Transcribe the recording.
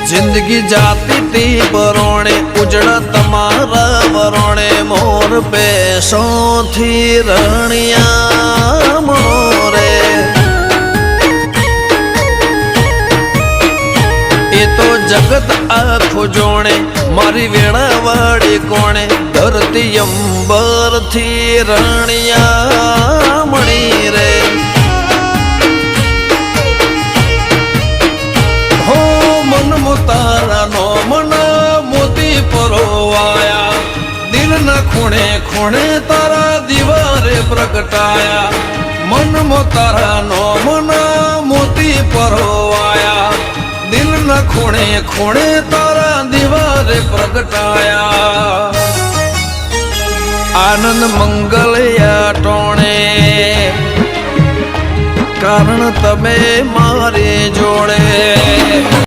जिंदगी जाती थी बरोणे उजड़ तमारा वरोणे मोर पैसों थी रणिया मोरे ये तो जगत आखो जोणे मारी वेणा वाड़ी कोणे धरती अंबर थी रणिया मणि रे तारा नो मना मोती परोवाया दिल न खूणे खूणे तारा दीवारे प्रगटाया मन मो तारा नो मना मोती परोवाया दिल न खूणे खूणे तारा दीवारे प्रगटाया आनंद मंगल या टोणे कारण तमे मारे जोड़े।